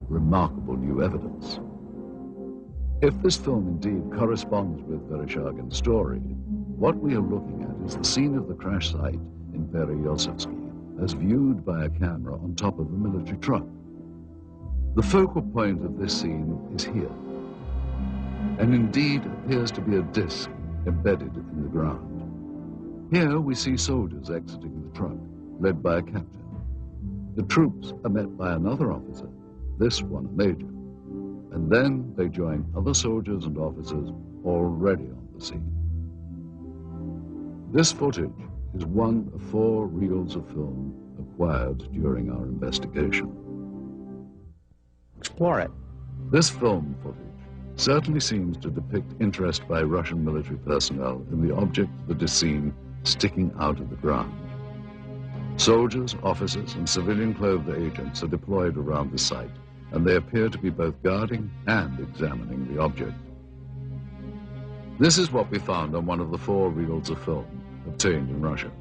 remarkable new evidence. If this film indeed corresponds with Vereshchagin's story, what we are looking at is the scene of the crash site in Pereosovsky as viewed by a camera on top of a military truck. The focal point of this scene is here, and indeed appears to be a disc embedded in the ground. Here we see soldiers exiting the truck, led by a captain. The troops are met by another officer, this one a major, and then they join other soldiers and officers already on the scene. This footage is one of 4 reels of film acquired during our investigation. Explore it. This film footage certainly seems to depict interest by Russian military personnel in the object that is seen sticking out of the ground. Soldiers, officers, and civilian-clothed agents are deployed around the site, and they appear to be both guarding and examining the object. This is what we found on one of the 4 reels of film obtained in Russia.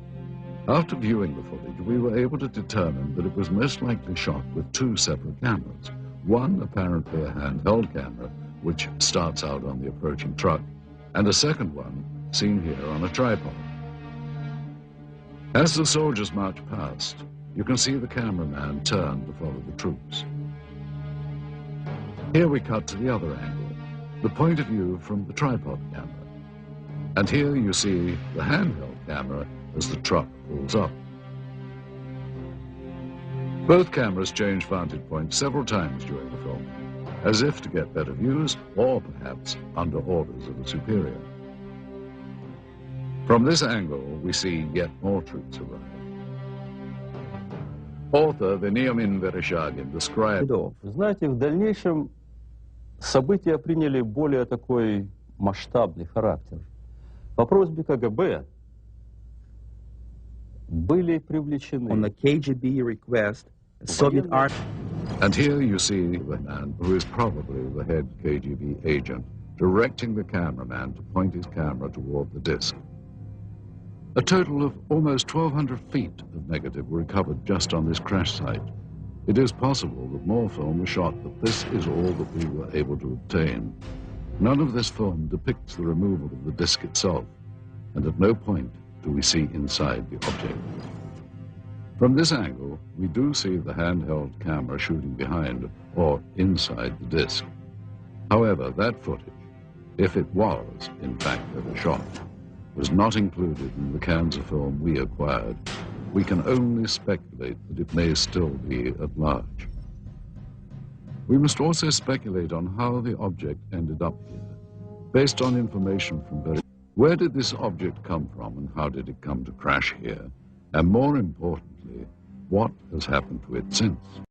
After viewing the footage, we were able to determine that it was most likely shot with 2 separate cameras. One apparently a handheld camera, which starts out on the approaching truck, and a second one seen here on a tripod. As the soldiers march past, you can see the cameraman turn to follow the troops. Here we cut to the other angle, the point of view from the tripod camera. And here you see the handheld camera as the truck pulls up. Both cameras change vantage points several times during the film, as if to get better views or perhaps under orders of a superior. From this angle, we see yet more troops arrive. Author Veniamin Vereshchagin described... Вы знаете, в дальнейшем события приняли более такой масштабный характер. По просьбе КГБ были привлечены... On the KGB request, the Soviet army... And here you see the man who is probably the head KGB agent directing the cameraman to point his camera toward the disc. A total of almost 1,200 feet of negative were recovered just on this crash site. It is possible that more film was shot, but this is all that we were able to obtain. None of this film depicts the removal of the disc itself, and at no point do we see inside the object. From this angle, we do see the handheld camera shooting behind or inside the disc. However, that footage, if it was in fact ever shot, was not included in the cans of film we acquired. We can only speculate that it may still be at large. We must also speculate on how the object ended up here, based on information from where did this object come from and how did it come to crash here? And more importantly, what has happened to it since?